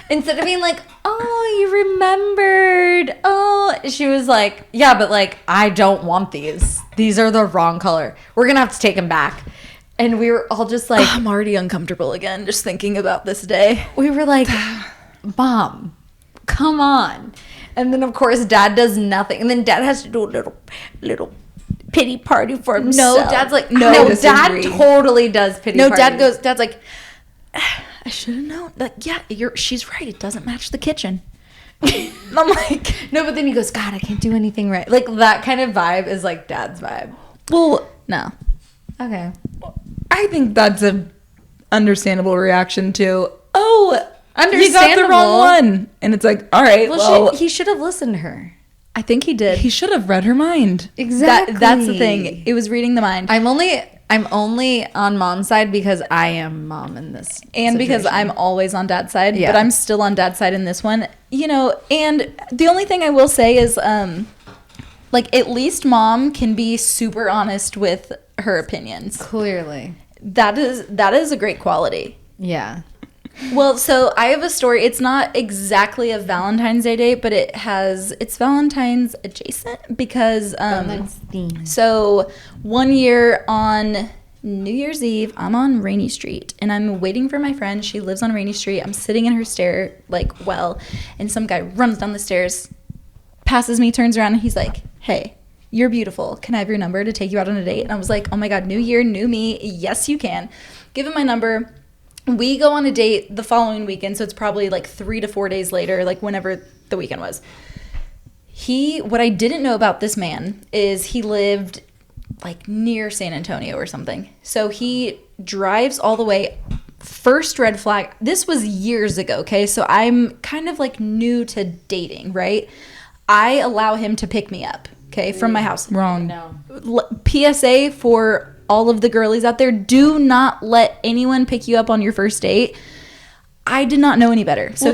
S2: Instead of being like, "Oh, you remembered." Oh, she was like, "Yeah, but like, I don't want these. These are the wrong color. We're gonna have to take them back." And we were all just like,
S4: I'm already uncomfortable again just thinking about this day.
S2: we were like, Mom, come on. And then of course Dad does nothing, and then Dad has to do a little pity party for himself.
S4: No, Dad's like,
S2: no,
S4: no,
S2: Dad
S3: disagree.
S2: totally does pity
S4: No,
S2: parties.
S4: Dad's like, I should have known. Like, yeah, she's right. It doesn't match the kitchen. And I'm like,
S2: No, but then he goes, God, I can't do anything right. Like that kind of vibe is like Dad's vibe.
S4: well, no.
S2: Okay.
S3: I think that's a understandable reaction to, oh, you got the
S2: Understandable.
S3: wrong one. And it's like, all right, well,
S2: He should have listened to her.
S4: I think he did.
S3: he should have read her mind.
S2: Exactly.
S4: That's the thing. It was reading the mind.
S2: I'm only on Mom's side because I am Mom in this,
S4: And because
S2: situation.
S4: I'm always on Dad's side,
S2: Yeah.
S4: but I'm still on Dad's side in this one. You know, and the only thing I will say is, like, at least Mom can be super honest with her opinions.
S2: clearly,
S4: That is a great quality.
S2: yeah.
S4: Well, so I have a story. It's not exactly a Valentine's Day date, but it's Valentine's adjacent because so one year on New Year's Eve, I'm on Rainy Street and I'm waiting for my friend. She lives on Rainy Street. I'm sitting in her stair and some guy runs down the stairs, passes me, turns around, and he's like, "Hey, you're beautiful. Can I have your number to take you out on a date?" And I was like, "Oh my God, new year, new me. Yes, you can." Give him my number. We go on a date the following weekend, so it's probably like 3 to 4 days later, like whenever the weekend was. What I didn't know about this man is he lived like near San Antonio or something. So he drives all the way. First red flag. This was years ago, okay? So I'm kind of like new to dating, right? I allow him to pick me up, okay, from my house.
S3: Wrong.
S2: No.
S4: PSA for all of the girlies out there, do not let anyone pick you up on your first date. I did not know any better. So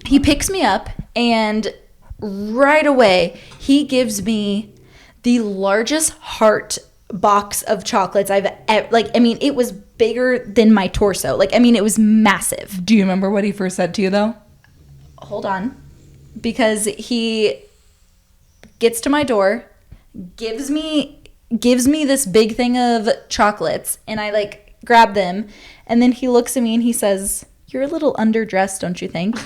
S4: he picks me up, and right away he gives me the largest heart box of chocolates I've ever, like, I mean, it was bigger than my torso. Like, I mean, it was massive.
S3: Do you remember what he first said to you, though?
S4: Hold on. Because he gets to my door, gives me this big thing of chocolates, and I like grab them, and then he looks at me and he says, "You're a little underdressed, don't you think?"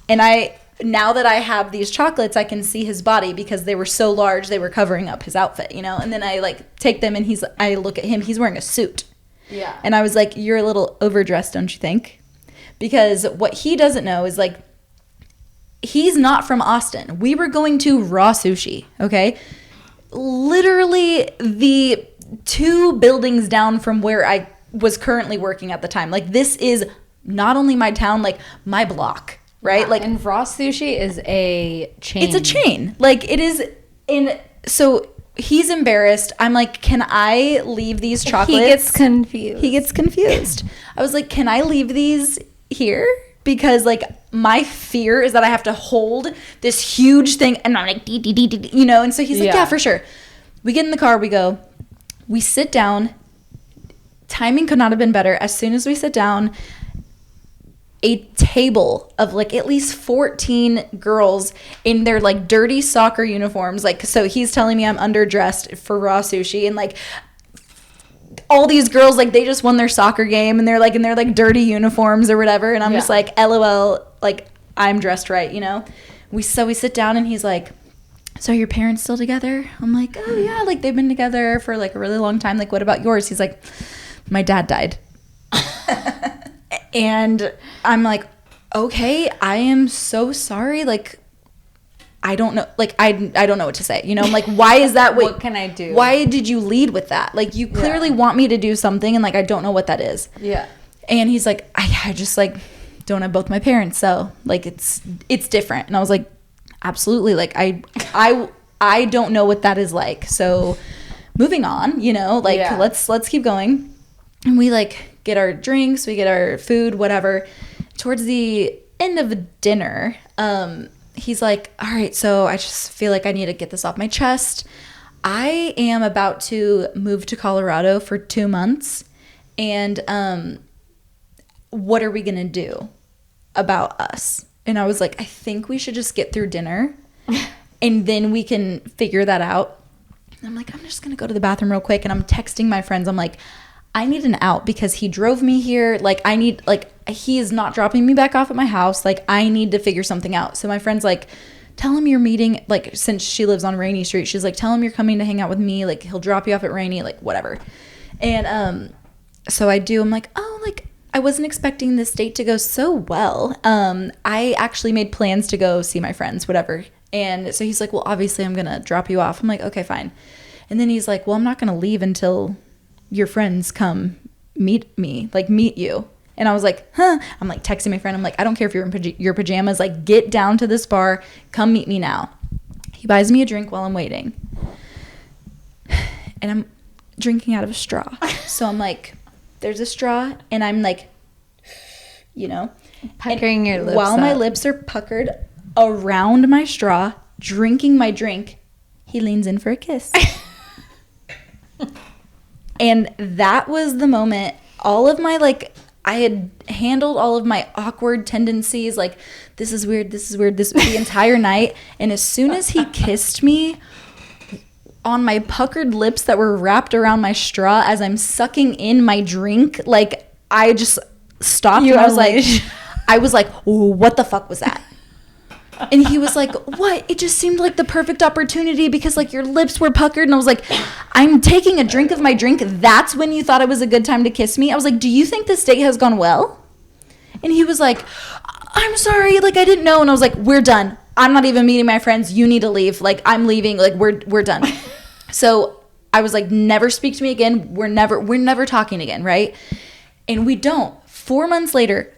S4: And I now that I have these chocolates, I can see his body because they were so large, they were covering up his outfit, you know? And then I like take them and I look at him, he's wearing a suit.
S2: Yeah.
S4: And I was like, you're a little overdressed, don't you think? Because what he doesn't know is like, he's not from Austin. We were going to Raw Sushi, okay? Literally the 2 buildings down from where I was currently working at the time. Like, this is not only my town, like my block, right?
S2: Yeah,
S4: like,
S2: and Raw Sushi is a chain.
S4: it's a chain. Like, it is in. So he's embarrassed. I'm like, can I leave these chocolates?
S2: He gets confused.
S4: He gets confused. I was like, can I leave these here? Because like my fear is that I have to hold this huge thing, and I'm like, you know. And so he's like, yeah, for sure. We get in the car. We go. We sit down. Timing could not have been better. As soon as we sit down, a table of like at least 14 girls in their like dirty soccer uniforms. Like, so he's telling me I'm underdressed for Raw Sushi, and like all these girls, like they just won their soccer game and they're like in their like dirty uniforms or whatever. And I'm just like, LOL, like I'm dressed right, you know? We sit down and he's like, so are your parents still together? I'm like, oh yeah, like they've been together for like a really long time. Like, what about yours? He's like, my dad died. And I'm like, okay, I am so sorry. Like, I don't know. Like, I don't know what to say. You know, I'm like, why is that?
S2: What can I do?
S4: Why did you lead with that? Like, you clearly want me to do something, and like, I don't know what that is.
S2: Yeah.
S4: And he's like, I just like don't have both my parents, so like it's different. And I was like, absolutely. Like, I don't know what that is like. So moving on, you know, like let's keep going. And we like get our drinks, we get our food, whatever. Towards the end of dinner, he's like, all right, so I just feel like I need to get this off my chest. I am about to move to Colorado for 2 months. And what are we going to do about us? And I was like, I think we should just get through dinner and then we can figure that out. And I'm like, I'm just going to go to the bathroom real quick. And I'm texting my friends. I'm like, I need an out because he drove me here. Like, he is not dropping me back off at my house. Like, I need to figure something out. So my friend's like, tell him you're meeting, like, since she lives on Rainy Street, she's like, tell him you're coming to hang out with me. Like, he'll drop you off at Rainy, like, whatever. And so I do. I'm like, oh, like, I wasn't expecting this date to go so well. I actually made plans to go see my friends, whatever. And so he's like, well, obviously I'm going to drop you off. I'm like, okay, fine. And then he's like, well, I'm not going to leave until your friends come meet you. And I was like, huh. I'm like texting my friend. I'm like, I don't care if you're in your pajamas. Like, get down to this bar. Come meet me now. He buys me a drink while I'm waiting. And I'm drinking out of a straw. So I'm like, there's a straw. And I'm like, you know.
S2: Puckering your lips
S4: while my lips are puckered around my straw, drinking my drink, he leans in for a kiss. And that was the moment. All of my, like, I had handled all of my awkward tendencies, like, this is weird, the entire night. And as soon as he kissed me on my puckered lips that were wrapped around my straw as I'm sucking in my drink, like, I just stopped and I was like, what the fuck was that? And he was like, what? It just seemed like the perfect opportunity because, like, your lips were puckered. And I was like, I'm taking a drink of my drink. That's when you thought it was a good time to kiss me? I was like, do you think this date has gone well? And he was like, I'm sorry. Like, I didn't know. And I was like, we're done. I'm not even meeting my friends. You need to leave. Like, I'm leaving. Like, we're done. So I was like, never speak to me again. We're never talking again, right? And we don't. 4 months later,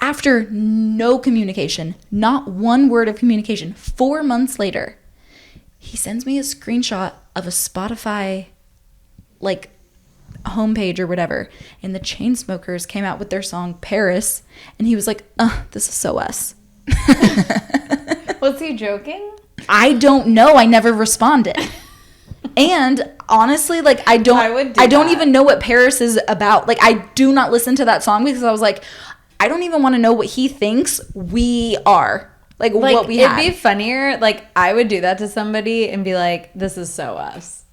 S4: after no communication, not one word of communication, 4 months later, he sends me a screenshot of a Spotify, like, homepage or whatever, and the Chainsmokers came out with their song Paris, and he was like, this is so us.
S2: Was he joking?
S4: I don't know. I never responded. And honestly, like, I don't even know what Paris is about. Like, I do not listen to that song because I was like, I don't even want to know what he thinks we are. Like what we have.
S2: It'd be funnier. Like, I would do that to somebody and be like, this is so us.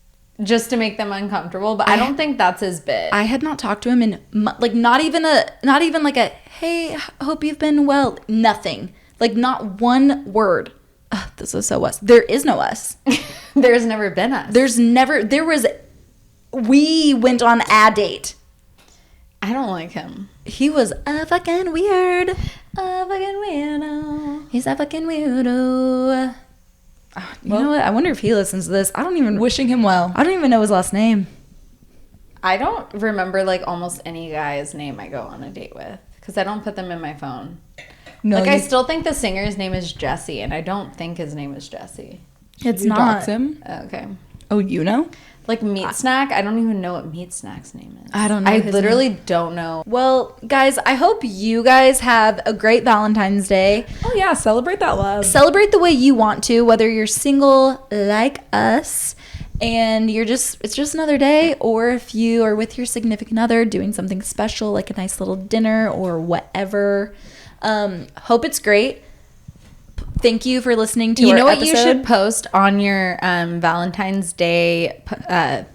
S2: Just to make them uncomfortable. But I don't think that's his bit.
S4: I had not talked to him in, like, not even like a, hey, hope you've been well. Nothing. Like, not one word. Ugh, this is so us. There is no us.
S2: There's never been us.
S4: We went on a date.
S2: I don't like him.
S4: He was a fucking weird.
S2: A fucking weirdo.
S4: He's a fucking weirdo. You know what? I wonder if he listens to this.
S3: Wishing him well.
S4: I don't even know his last name.
S2: I don't remember like almost any guy's name I go on a date with because I don't put them in my phone.
S3: No,
S2: Like I still think the singer's name is Jesse, and I don't think his name is Jesse.
S4: It's
S3: you
S4: not.
S3: dox him?
S2: Okay.
S3: Oh, you know?
S2: Like Meat Snack, I don't even know what Meat Snack's name is.
S4: I don't know
S2: I
S4: his
S2: literally don't know.
S4: Well, guys, I hope you guys have a great Valentine's Day.
S3: Oh, yeah. Celebrate that love.
S4: Celebrate the way you want to, whether you're single like us and it's just another day, or if you are with your significant other doing something special like a nice little dinner or whatever. Hope it's great. Thank you for listening to our
S2: what
S4: episode.
S2: you should post on your Valentine's Day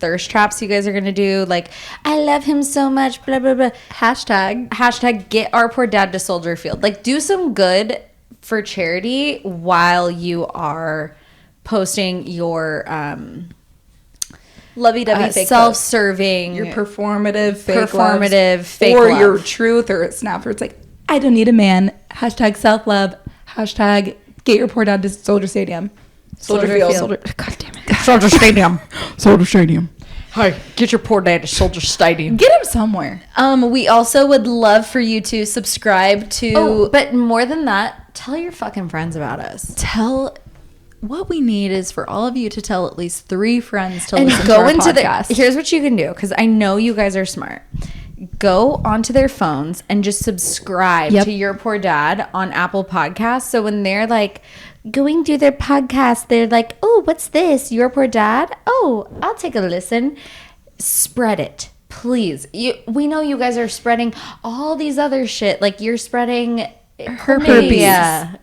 S2: thirst traps you guys are gonna do? Like, I love him so much, blah blah blah. Hashtag get our poor dad to Soldier Field. Like, do some good for charity while you are posting your
S4: lovey-dovey fake
S2: self-serving,
S3: your performative fake
S2: fake
S3: or
S2: love.
S3: your truth or snap where it's like, I don't need a man. Hashtag self-love. Hashtag get your poor dad to Soldier Stadium.
S2: Soldier Field.
S3: God damn it.
S2: Soldier Stadium.
S1: Soldier Stadium.
S2: Hi, get your poor dad to Soldier Stadium.
S3: Get him somewhere.
S4: We also would love for you to subscribe to
S2: Oh, but more than that, tell your fucking friends about us.
S4: what we need is for all of you to tell at least 3 friends to
S2: And
S4: listen to
S2: go
S4: our
S2: into
S4: podcast.
S2: here's what you can do, because I know you guys are smart. Go onto their phones and just subscribe to Your Poor Dad on Apple Podcasts. So when they're like going through their podcast, they're like, oh, what's this? Your Poor Dad? Oh, I'll take a listen. Spread it, please. We know you guys are spreading all these other shit. Like, you're spreading
S3: Herpes.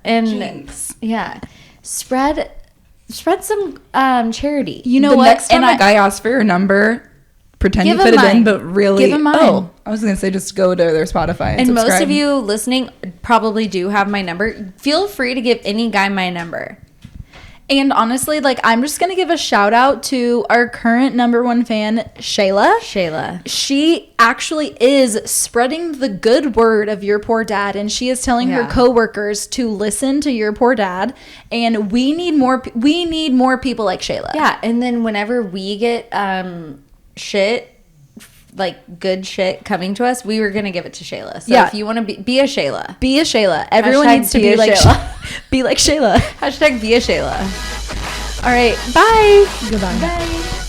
S2: and
S3: Jinx.
S2: yeah. Spread some charity.
S4: You know
S3: The
S4: what?
S3: next time
S4: And
S3: a guy asks for your number, pretend you
S2: Give
S3: put
S2: him
S3: it in,
S2: mine.
S3: but really,
S2: Give him mine.
S3: oh, I was gonna say just go to their Spotify
S2: And most
S3: subscribe.
S2: of you listening probably do have my number. Feel free to give any guy my number.
S4: And honestly, like, I'm just going to give a shout out to our current #1 fan, Shayla. She actually is spreading the good word of Your Poor Dad, and she is telling her
S2: Yeah.
S4: coworkers to listen to Your Poor Dad. And we need more people like Shayla.
S2: Yeah, and then whenever we get shit, like good shit coming to us, we were gonna give it to Shayla. So
S4: Yeah.
S2: if you want to be a Shayla.
S4: Be a Shayla. Everyone
S2: Hashtag
S4: needs to
S2: be
S4: be
S2: a
S4: like
S2: Shayla.
S4: be like Shayla.
S2: Hashtag be a Shayla.
S4: All right. Bye.
S3: Goodbye.
S2: Bye.